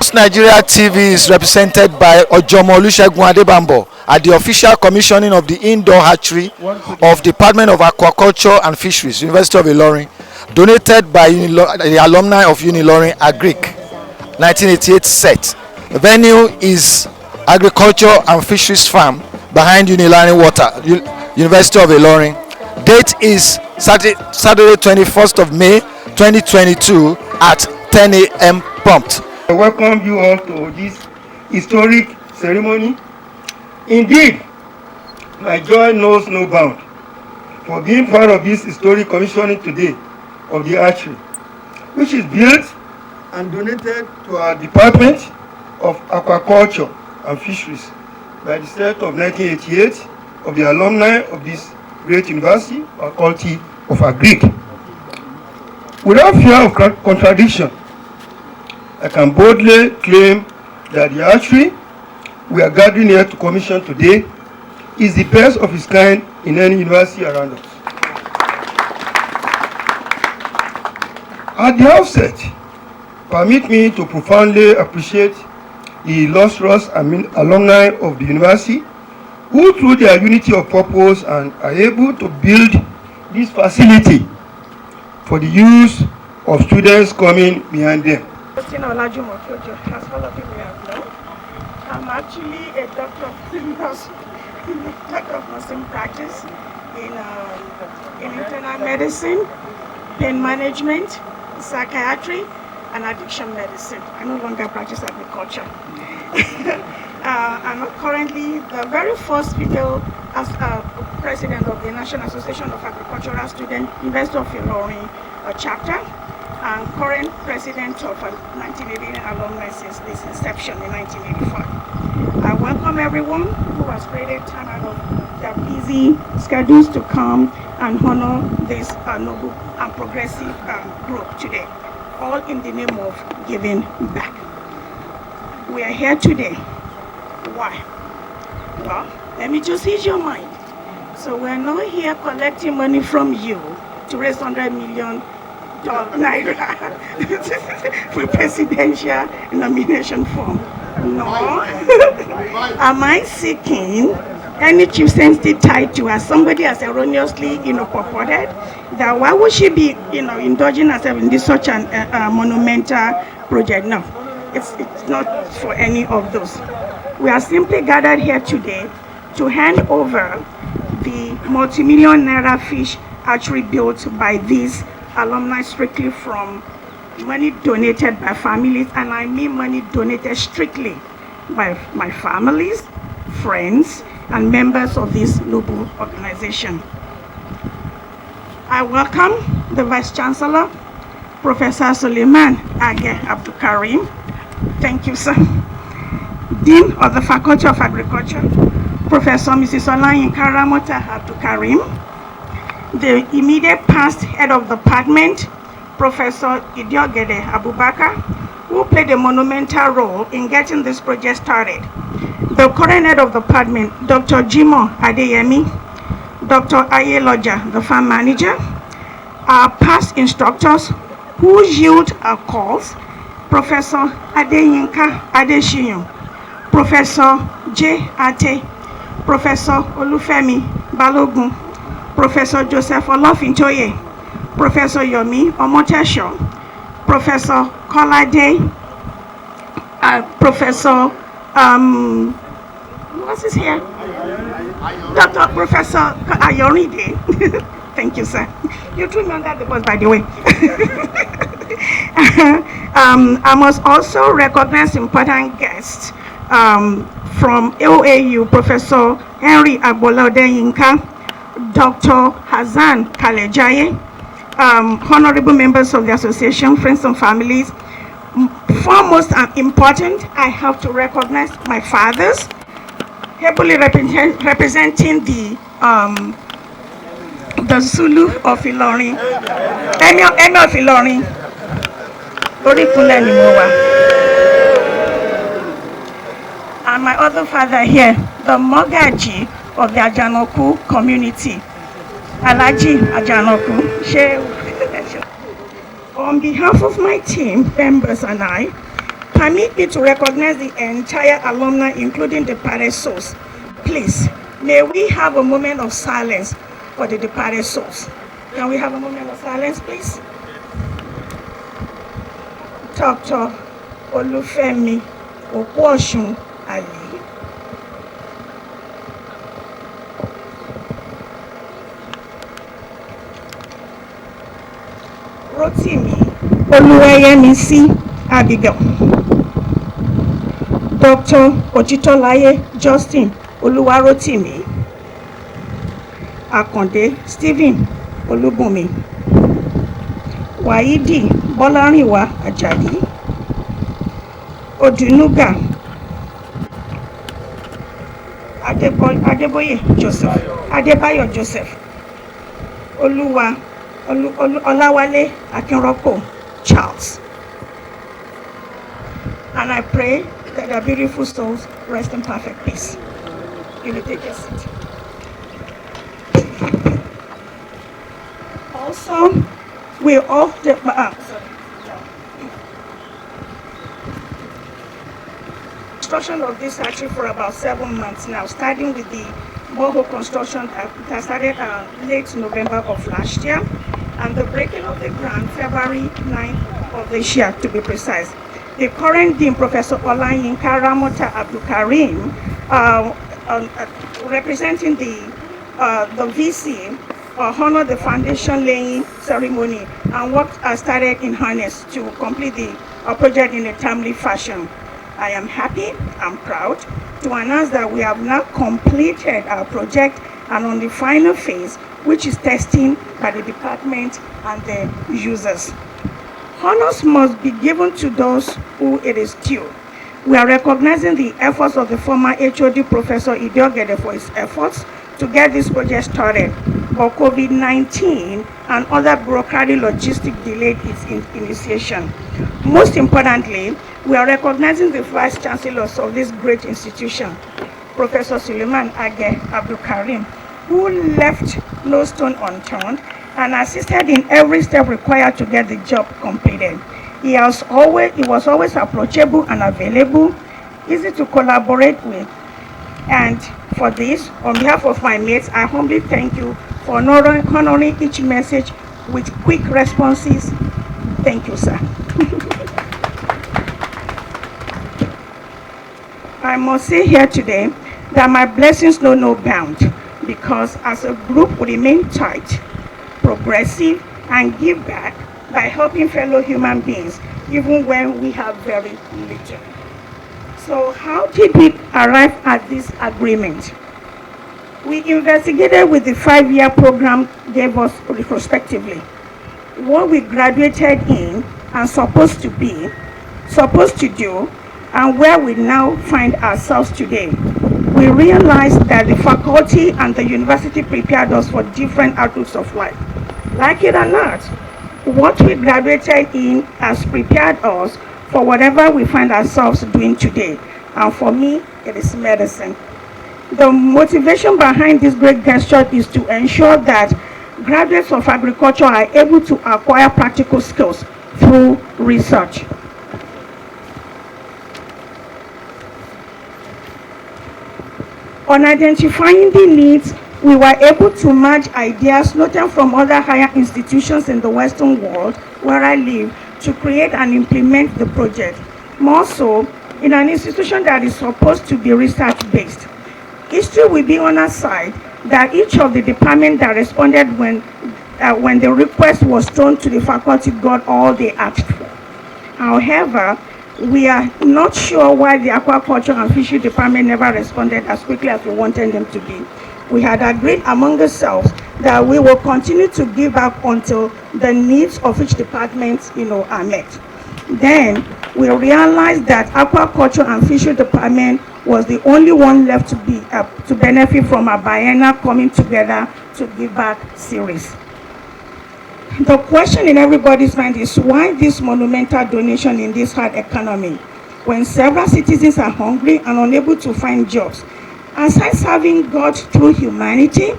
First Nigeria TV is represented by Ojomo Olusegun Adebambo at the official commissioning of the indoor hatchery of Department of Aquaculture and Fisheries, University of Ilorin, donated by the alumni of Unilorin Agric 1988 set. The venue is Agriculture and Fisheries Farm behind Unilorin Water, University of Ilorin. Date is Saturday 21st of May 2022 at 10 a.m. prompt. I welcome you all to this historic ceremony. Indeed, my joy knows no bound for being part of this historic commissioning today of the hatchery, which is built and donated to our Department of Aquaculture and Fisheries by the set of 1988 of the alumni of this great university, Faculty of Agric. Without fear of contradiction, I can boldly claim that the hatchery we are gathering here to commission today is the best of its kind in any university around us. At the outset, permit me to profoundly appreciate the illustrious alumni of the university who, through their unity of purpose, are able to build this facility for the use of students coming behind them. As all of you may have known, I'm actually a doctor of nursing practice in internal medicine, pain management, psychiatry, and addiction medicine. I no longer practice agriculture. I'm currently the very first female president of the National Association of Agricultural Students, University of Ilorin chapter, and current president of 1989 alumni since this inception in 1985. I welcome everyone who has created time out of their busy schedules to come and honor this noble and progressive group today, all in the name of giving back. We are here today. Why? Well, let me just ease your mind. So we're not here collecting money from you to raise 100 million naira for presidential nomination form. No. Am I seeking any chieftaincy title as somebody has erroneously, purported that why would she be, indulging herself in this such an monumental project? No, it's not for any of those. We are simply gathered here today to hand over the multi-million naira fish hatchery built by these alumni strictly from money donated by families, and I mean money donated strictly by my families, friends, and members of this noble organization. I welcome the Vice Chancellor, Professor Suleiman Age Abdul Karim. Thank you, sir. Dean of the Faculty of Agriculture, Professor Mrs. Alma Mater Abdul Karim. The immediate past head of the department, Professor Idiogede Abubakar, who played a monumental role in getting this project started. The current head of the department, Dr. Jimo Adeyemi, Dr. Ayeloja, the farm manager, our past instructors who yield our calls, Professor Adeyinka Adeshiyon, Professor J. Ate, Professor Olufemi Balogun, Professor Joseph Olofintoye, Professor Yomi Omotesho, Professor Kolade, Professor, what's his here? Dr. Professor Ayoride. Thank you, sir. You threw me under the bus, by the way. I must also recognize important guests from OAU, Professor Henry Agbolodeyinka, Dr. Hazan Kalejaye, honorable members of the association, friends and families. Foremost and important, I have to recognize my fathers, heavily representing the Zulu of Ilorin, Emi of Ilorin, and my other father here, the Mogaji of the Ajanoku community, Alaji Ajanoku. On behalf of my team members and I, Permit me to recognize the entire alumni, including the departed souls. Please, may we have a moment of silence for the departed souls. Can we have a moment of silence, please? Dr. Olufemi Oposhun Ali. Rotimi Oluwayemisi Abigail. Dr. Ochitolaye Justin Oluwarotimi. Akonde Stephen Olubunmi. Waidi Bolarinwa Ajadi. Odunuga Adeboye Joseph. Adebayo Joseph. Olawale Akinroko Charles. And I pray that their beautiful souls rest in perfect peace. You may take your seat. Also, we all construction of this hatchery for about 7 months now, starting with the borehole construction that started late November of last year, and the breaking of the ground February 9th of this year, to be precise. The current Dean, Professor Olayinka Ramota Abdulkarim, representing the VC, honor the foundation laying ceremony and work started in earnest to complete the project in a timely fashion. I am happy and proud to announce that we have now completed our project and on the final phase, which is testing by the department and the users. Honors must be given to those who it is due. We are recognizing the efforts of the former HOD Professor Idiogede for his efforts to get this project started, but COVID-19 and other bureaucratic logistic delayed its initiation. Most importantly, we are recognizing the Vice Chancellors of this great institution, Professor Suleiman Age Abdulkarim, who left no stone unturned and assisted in every step required to get the job completed. He was always approachable and available, easy to collaborate with. And for this, on behalf of my mates, I humbly thank you for honoring each message with quick responses. Thank you, sir. I must say here today that my blessings know no bound, because as a group we remain tight, progressive, and give back by helping fellow human beings, even when we have very little. So how did we arrive at this agreement? We investigated with the 5-year program gave us retrospectively what we graduated in and supposed to do, and where we now find ourselves today. We realized that the faculty and the university prepared us for different outlooks of life. Like it or not, what we graduated in has prepared us for whatever we find ourselves doing today. And for me, it is medicine. The motivation behind this great gesture is to ensure that graduates of agriculture are able to acquire practical skills through research. On identifying the needs, we were able to merge ideas noted from other higher institutions in the Western world where I live to create and implement the project. More so, in an institution that is supposed to be research-based. History will be on our side that each of the departments that responded when the request was thrown to the faculty got all they asked for. However, we are not sure why the aquaculture and fishery department never responded as quickly as we wanted them to be. We had agreed among ourselves that we will continue to give back until the needs of each department, are met. Then we realized that aquaculture and fishery department was the only one left to benefit from a biennial coming together to give back series. The question in everybody's mind is why this monumental donation in this hard economy when several citizens are hungry and unable to find jobs? Aside serving God through humanity,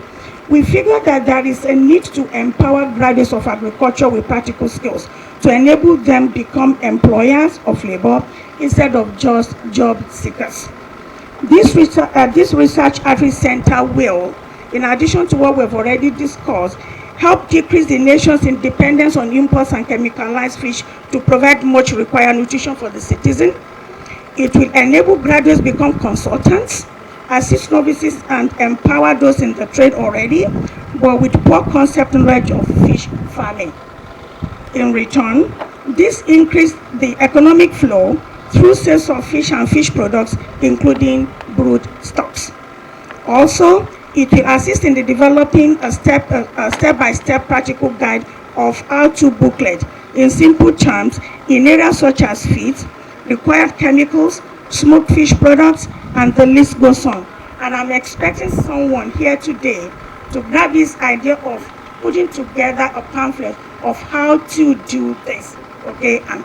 we figured that there is a need to empower graduates of agriculture with practical skills to enable them become employers of labor instead of just job seekers. This research outreach center will, in addition to what we've already discussed, help decrease the nation's dependence on imports and chemicalized fish to provide much required nutrition for the citizen. It will enable graduates become consultants, assist novices, and empower those in the trade already, but with poor concept and knowledge of fish farming. In return, this increased the economic flow through sales of fish and fish products, including brood stocks. Also, it will assist in the developing a step-by-step practical guide of how-to booklet in simple terms in areas such as feeds, required chemicals, smoked fish products, and the list goes on. And I'm expecting someone here today to grab this idea of putting together a pamphlet of how to do this, okay, and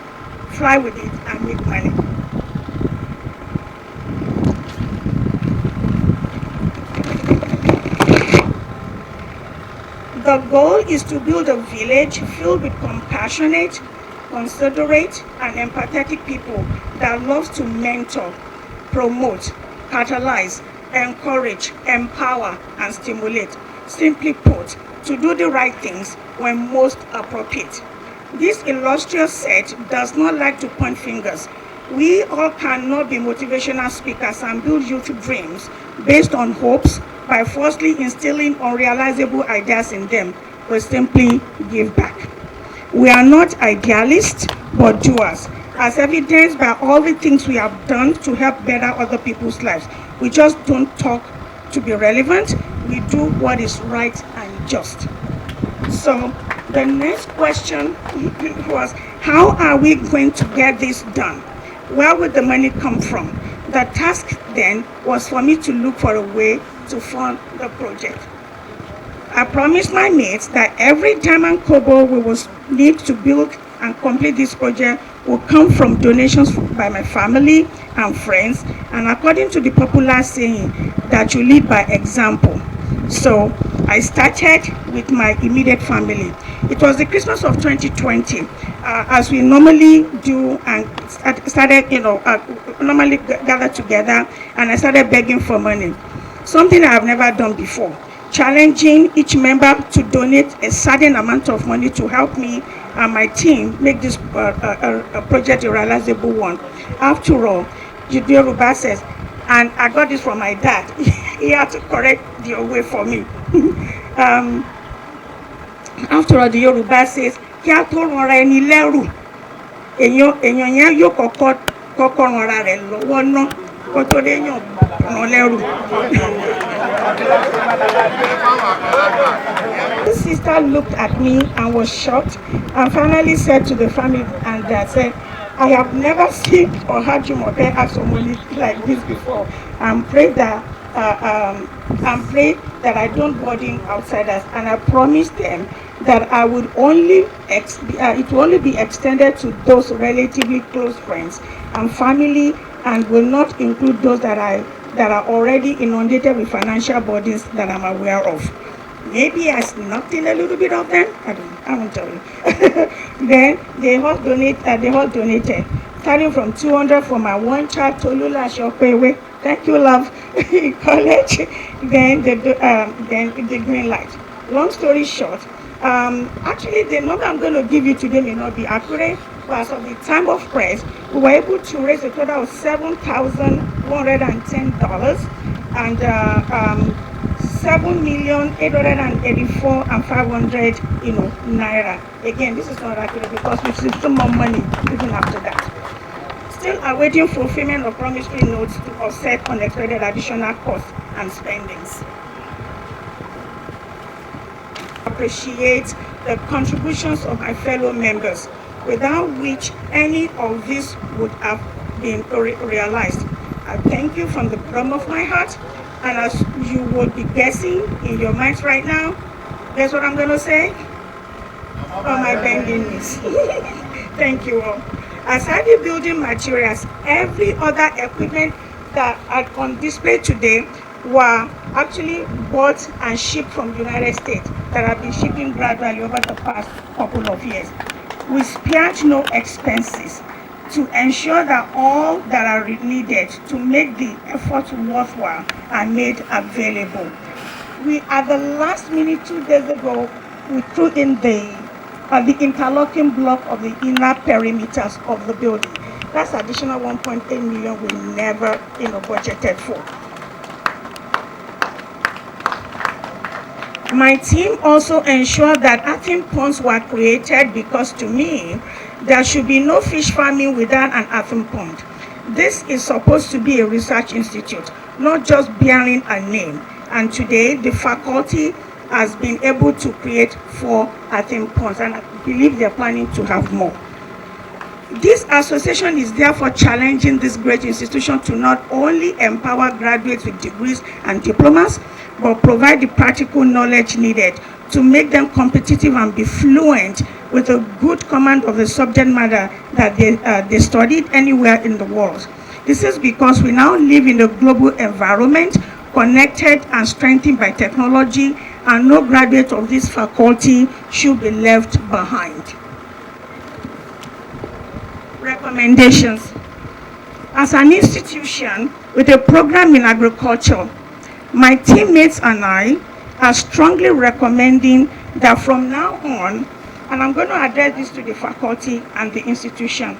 fly with it and make money. The goal is to build a village filled with compassionate, considerate, and empathetic people that loves to mentor, promote, catalyze, encourage, empower, and stimulate. Simply put, to do the right things when most appropriate. This illustrious set does not like to point fingers. We all cannot be motivational speakers and build youth dreams based on hopes by falsely instilling unrealizable ideas in them, but simply give back. We are not idealists, but doers, as evidenced by all the things we have done to help better other people's lives. We just don't talk to be relevant, we do what is right and just. So the next question was, how are we going to get this done? Where would the money come from? The task then was for me to look for a way to fund the project. I promised my mates that every dime and kobo we will need to build and complete this project will come from donations by my family and friends, and according to the popular saying that you lead by example. So I started with my immediate family. It was the Christmas of 2020, as we normally do, and started, normally gather together, and I started begging for money. Something I have never done before, challenging each member to donate a certain amount of money to help me and my team make this project a realizable one. After all, Yoruba says, and I got this from my dad, he had to correct the way for me. After all, the Yoruba says, kí a tó ranra ẹni lẹ́rù, èèyàn yẹn yóò kọ́kọ́ ranra rẹ̀ lọ́wọ́ ná kó tó déyàn ràn lẹ́rù. The sister looked at me and was shocked, and finally said to the family and dad, said, I have never seen or heard you Mote ask for money like this before, and pray that I don't burden outsiders, and I promised them that I would only it will only be extended to those relatively close friends and family, and will not include those that are already inundated with financial burdens that I'm aware of. Maybe I snuck in a little bit of them. I won't tell you. Then they all donated, starting from 200 for my one child, Tolula Shopewe. Thank you, love. In college. Then the green light. Long story short, actually the number I'm going to give you today may not be accurate, but as of the time of press, we were able to raise a total of $7,110 and 7,884,500, naira. Again, this is not accurate because we've seen some more money even after that. Still awaiting fulfillment of promissory notes to offset unexpected additional costs and spendings. Appreciate the contributions of my fellow members, without which any of this would have been realized. I thank you from the bottom of my heart, and as you would be guessing in your minds right now, guess what I'm going to say? On my bending knees. Thank you all. Aside the building materials, every other equipment that are on display today were actually bought and shipped from the United States, that have been shipping gradually over the past couple of years. We spared no expenses to ensure that all that are needed to make the effort worthwhile are made available. We, at the last minute 2 days ago, we threw in the interlocking block of the inner perimeters of the building. That's additional 1.8 million we never, budgeted for. My team also ensured that earthen ponds were created because, to me, there should be no fish farming without an earthen pond. This is supposed to be a research institute, not just bearing a name. And today, the faculty has been able to create 4 earthen ponds, and I believe they're planning to have more. This association is therefore challenging this great institution to not only empower graduates with degrees and diplomas, but provide the practical knowledge needed to make them competitive and be fluent with a good command of the subject matter that they studied anywhere in the world. This is because we now live in a global environment, connected and strengthened by technology, and no graduate of this faculty should be left behind. Recommendations. As an institution with a program in agriculture, my teammates and I are strongly recommending that from now on, and I'm going to address this to the faculty and the institution,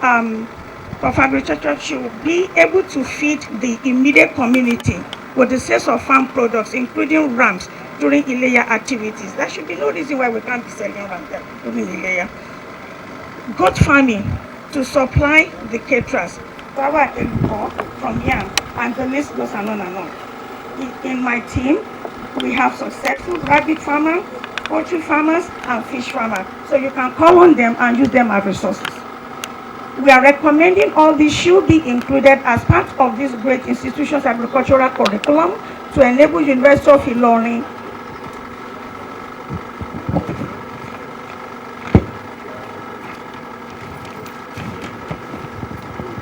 of agriculture should be able to feed the immediate community with the sales of farm products, including rams, during Ileya activities. There should be no reason why we can't be selling rams during Ileya. Goat farming to supply the caterers, from yam, and the list goes on and on. In my team, we have successful rabbit farmers, poultry farmers, and fish farmers. So you can call on them and use them as resources. We are recommending all these should be included as part of this great institution's agricultural curriculum to enable University of Ilorin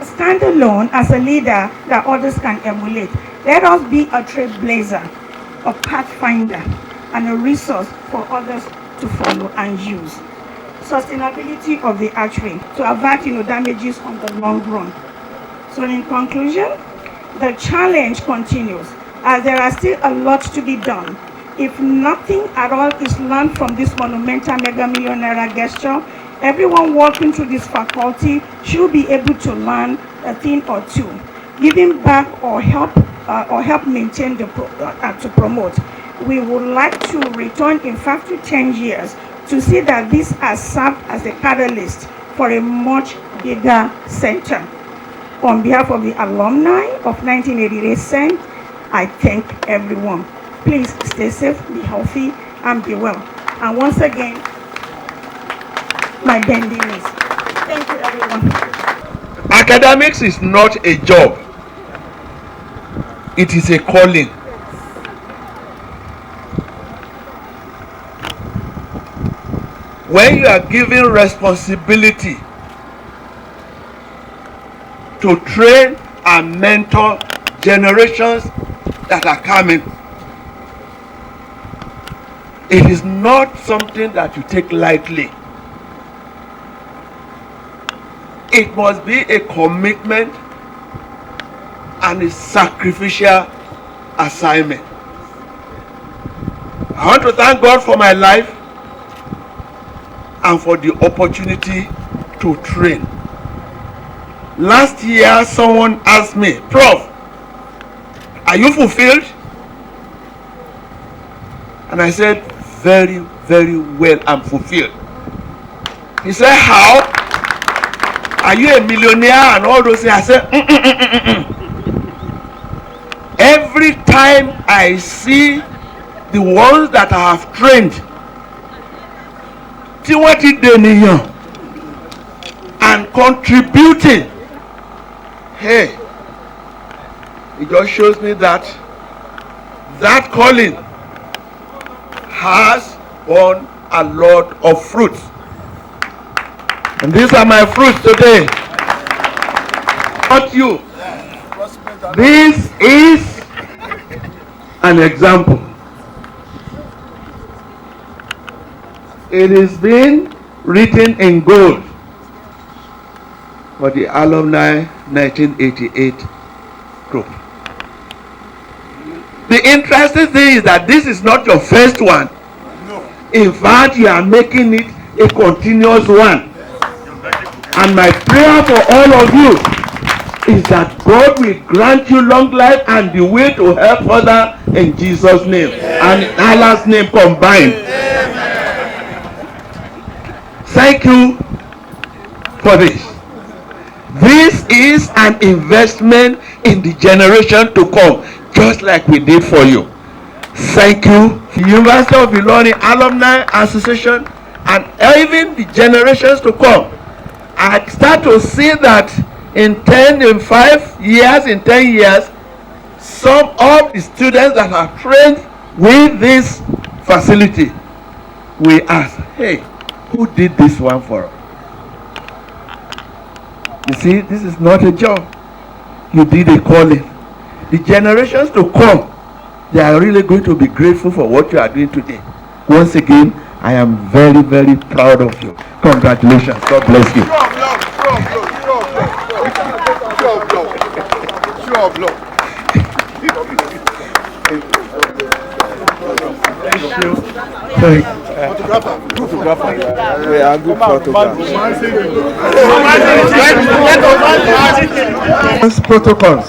stand alone as a leader that others can emulate. Let us be a trailblazer, a pathfinder, and a resource for others to follow and use. Sustainability of the hatchery to avert damages on the long run. So in conclusion, the challenge continues as there are still a lot to be done. If nothing at all is learned from this monumental mega million naira gesture, everyone working through this faculty should be able to learn a thing or two, giving back or help maintain the to promote. We would like to return in 5 to 10 years to see that this has served as a catalyst for a much bigger center. On behalf of the alumni of 1988 CENT, I thank everyone. Please stay safe, be healthy, and be well. And once again, my bending knees. Thank you, everyone. Academics is not a job. It is a calling. When you are given responsibility to train and mentor generations that are coming, it is not something that you take lightly. It must be a commitment and a sacrificial assignment. I want to thank God for my life and for the opportunity to train. Last year, someone asked me, Prof, are you fulfilled? And I said, very, very well, I'm fulfilled. He said, how? Are you a millionaire and all those things? I said, Every time I see the ones that I have trained, and contributing, hey, it just shows me that that calling has borne a lot of fruits. And these are my fruits today. Not you. This is an example. It is being written in gold. for the alumni 1988 group. The interesting thing is that this is not your first one. In fact, you are making it a continuous one. And my prayer for all of you is that God will grant you long life and the way to help others in Jesus' name and in Allah's name combined. Thank you for this. This is an investment in the generation to come, just like we did for you. Thank you. The University of Unilorin Alumni Association and even the generations to come. I start to see that in 10 years, some of the students that are trained with this facility will ask, hey, who did this one for us? You see, this is not a job. You did a calling. The generations to come, they are really going to be grateful for what you are doing today. Once again, I am very, very proud of you. Congratulations. God bless you. Thank you. Yeah, good protocols.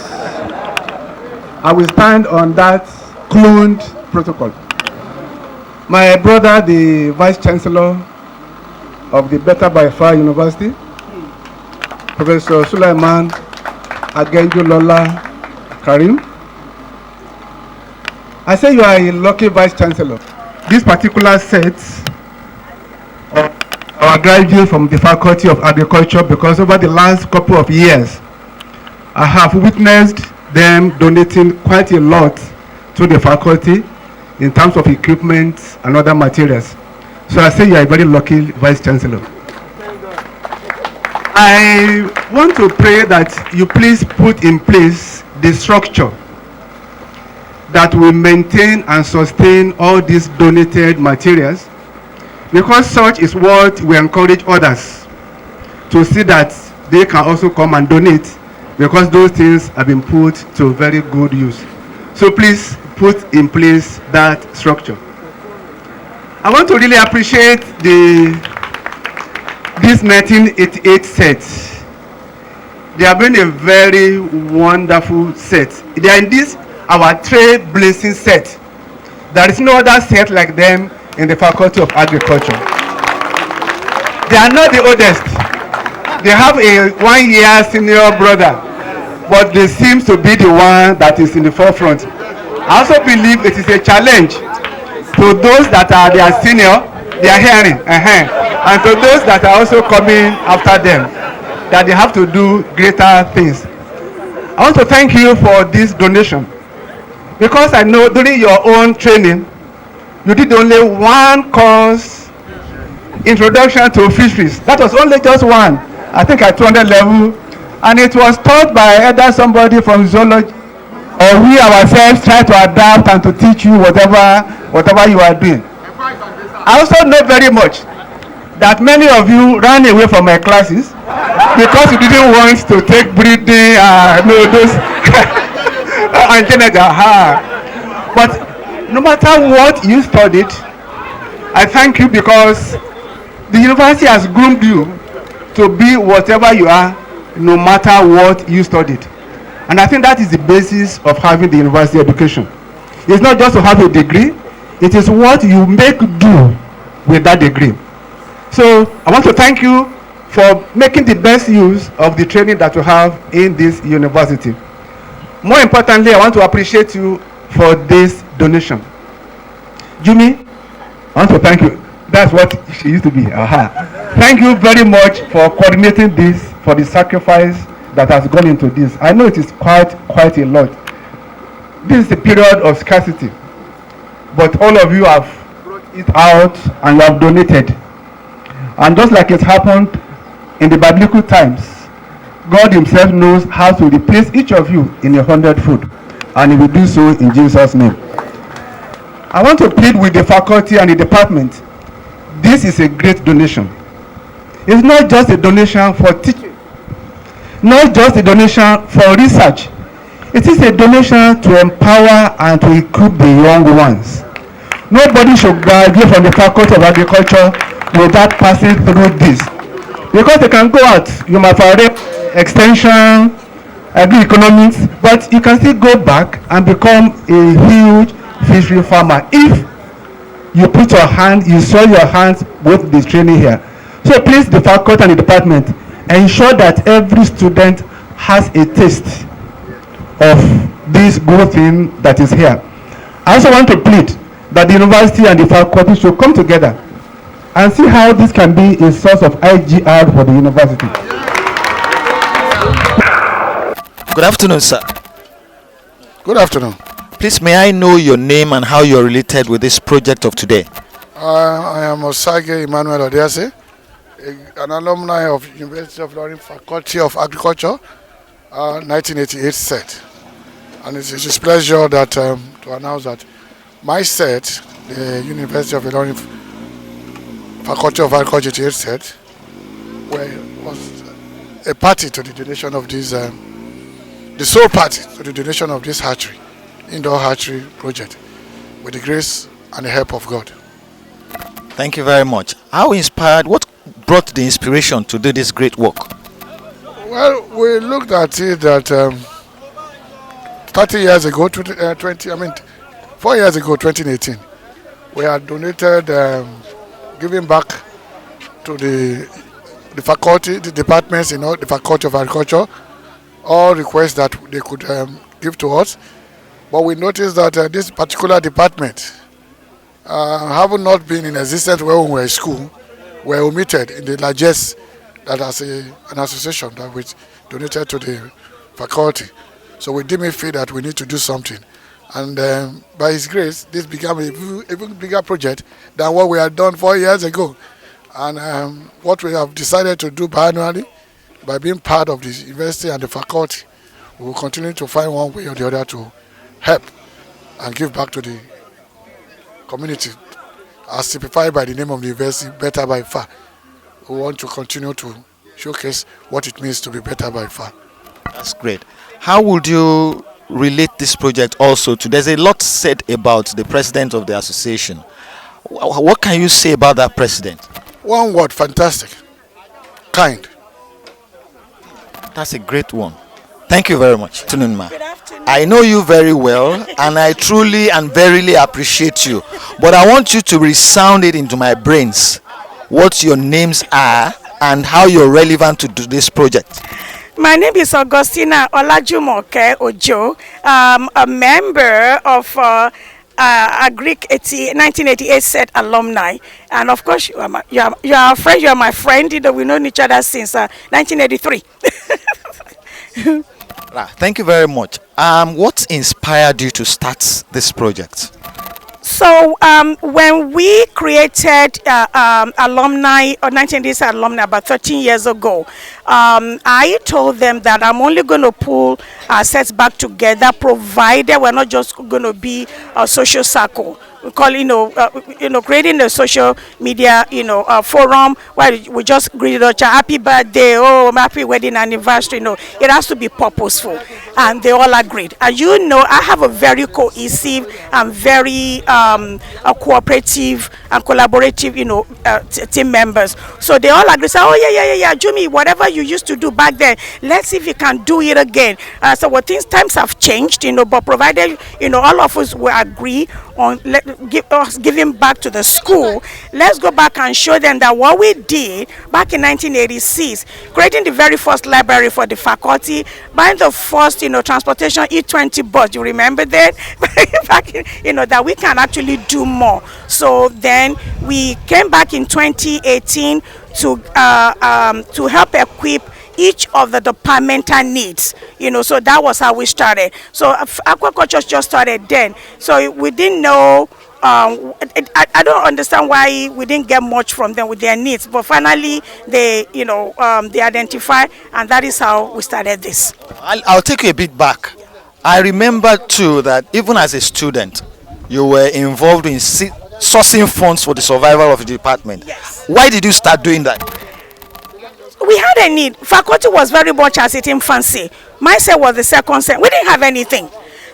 I will stand on that cloned protocol. My brother, the Vice Chancellor of the Better by Far University, Professor Sulaiman Agenjulola Karim. I say you are a lucky Vice Chancellor. This particular set of our graduates from the Faculty of Agriculture, because over the last couple of years, I have witnessed them donating quite a lot to the faculty in terms of equipment and other materials. So I say you are a very lucky Vice Chancellor. I want to pray that you please put in place the structure that will maintain and sustain all these donated materials, because such is what we encourage others to see, that they can also come and donate, because those things have been put to very good use. So please put in place that structure. I want to really appreciate this 1988 set. They have been a very wonderful set. They are in this our trailblazing set. There is no other set like them in the Faculty of Agriculture. They are not the oldest. They have a 1 year senior brother, but they seem to be the one that is in the forefront. I also believe it is a challenge to those that are their senior, they are hearing, and to those that are also coming after them, that they have to do greater things. I want to thank you for this donation, because I know during your own training, you did only one course, Introduction to Fisheries. That was only just one, I think at 200 level, and it was taught by either somebody from zoology, or we ourselves try to adapt and to teach you whatever you are doing. I also know very much that many of you ran away from my classes because you didn't want to take breathing, those but no matter what you studied, I thank you, because the university has groomed you to be whatever you are, no matter what you studied. And I think that is the basis of having the university education. It's not just to have a degree, it is what you make do with that degree. So I want to thank you for making the best use of the training that you have in this university. More importantly, I want to appreciate you for this donation. Jimmy, I want to thank you. That's what she used to be. Thank you very much for coordinating this, for the sacrifice that has gone into this. I know it is quite a lot. This is a period of scarcity, but all of you have brought it out and you have donated. And just like it happened in the biblical times, God himself knows how to replace each of you in 100-fold, and he will do so in Jesus' name. I want to plead with the faculty and the department. This is a great donation. It's not just a donation for teaching, not just a donation for research. It is a donation to empower and to equip the young ones. Nobody should graduate from the Faculty of Agriculture without passing through this. Because they can go out, you might have extension, agri-economics, but you can still go back and become a huge fishery farmer if you put your hand, you soil your hands with this training here. So please, the faculty and the department, ensure that every student has a taste of this good thing that is here. I also want to plead that the university and the faculty should come together and see how this can be a source of IGR for the university. Good afternoon, sir. Good afternoon. Please, may I know your name and how you're related with this project of today? I am Osage Emmanuel Odiase, an alumni of University of Ilorin Faculty of Agriculture, 1988 set. And it's a pleasure that to announce that my set, the University of Ilorin Faculty of Agriculture 88 set, was a party to the donation of this, the sole party to the donation of this hatchery, indoor hatchery project, with the grace and the help of God. Thank you very much. How inspired, what brought the inspiration to do this great work? Well, we looked at it that 30 years ago, 4 years ago, 2018, we had donated, giving back to the faculty, the departments, the Faculty of Agriculture, all requests that they could give to us. But we noticed that this particular department, having not been in existence when we were in school, were omitted in the largest, that as an association that we donated to the faculty. So we deemed it fit that we need to do something. And by His grace, this became an even bigger project than what we had done 4 years ago. And what we have decided to do biannually, by being part of the university and the faculty, we will continue to find one way or the other to help and give back to the community, as typified by the name of the university, Better by Far. We want to continue to showcase what it means to be better by far. That's great. How would you relate this project also to, there's a lot said about the president of the association. What can you say about that president? One word, fantastic. Kind. That's a great one. Thank you very much. Good afternoon, ma. Good afternoon. I know you very well, and I truly and verily appreciate you. But I want you to resound it into my brains what your names are and how you're relevant to do this project. My name is Augustina Olajumoke Ojo. A member of Agric 1988 set alumni, and of course you are a friend. You are my friend. You know, we know each other since 1983. Thank you very much. What inspired you to start this project? So when we created alumni, or 1980s alumni, about 13 years ago, I told them that I'm only going to pull our sets back together, provided we're not just going to be a social circle. We call creating a social media forum where we just greet each other, happy birthday, oh happy wedding anniversary. It has to be purposeful, and they all agreed. And I have a very cohesive and very cooperative and collaborative team members. So they all agree. Say, oh yeah, Jimmy, whatever you used to do back then, let's see if you can do it again. So times have changed, but provided all of us will agree on giving back to the school, let's go back and show them that what we did back in 1986, creating the very first library for the faculty, buying the first transportation E20 bus, you remember that? Back in, that we can actually do more. So then we came back in 2018 to help equip each of the departmental needs, so that was how we started. So aquaculture just started then. So we didn't know, I don't understand why we didn't get much from them with their needs, but finally they identify, and that is how we started this. I'll take you a bit back. I remember too that even as a student, you were involved in sourcing funds for the survival of the department. Yes. Why did you start doing that? we had a need. Faculty was very much as its infancy. My set was the second set. We didn't have anything.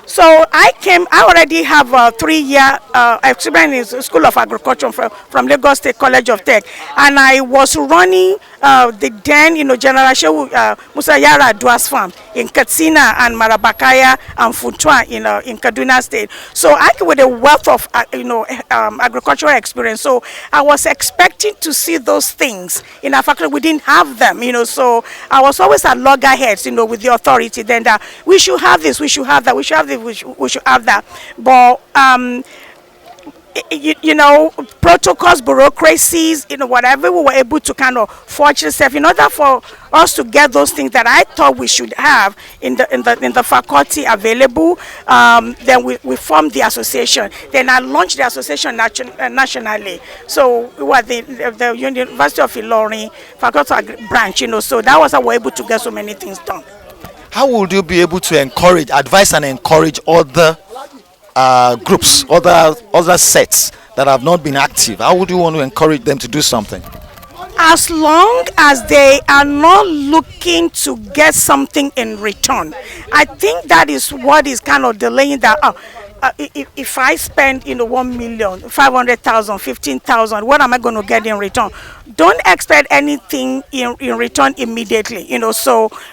So I already have a 3-year experience in the School of Agriculture from Lagos State College of Tech. And I was running the then, General Shehu Musa Yara Duas Farm in Katsina and Marabakaya and Funtua in Kaduna State. So I came with a wealth of, agricultural experience. So I was expecting to see those things in our faculty. We didn't have them, so I was always at loggerheads, with the authority. Then that we should have this, we should have that, we should have this, we should have that. But protocols, bureaucracies, whatever, we were able to kind of forge yourself in order for us to get those things that I thought we should have in the faculty available. Then we formed the association. Then I launched the association nationally. So we were the University of Ilorin faculty branch, so that was how we were able to get so many things done. How would you be able to advise and encourage other groups, other sets that have not been active? How would you want to encourage them to do something? As long as they are not looking to get something in return, I think that is what is kind of delaying that. If I spend 1 million, 500,000, 15,000, what am I going to get in return? Don't expect anything in return immediately,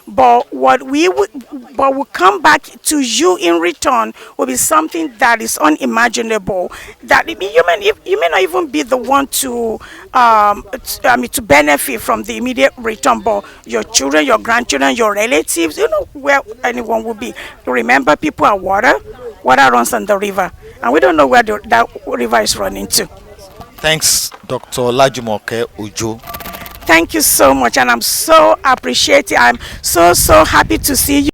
but what will come back to you in return will be something that is unimaginable. That you may not even be the one to benefit from the immediate return, but your children, your grandchildren, your relatives, where anyone will be. Remember, people are water. Water runs on the river, and we don't know where that river is running to. Thanks, Dr. Olajumoke Ojo. Thank you so much, and I'm so appreciative. I'm so happy to see you.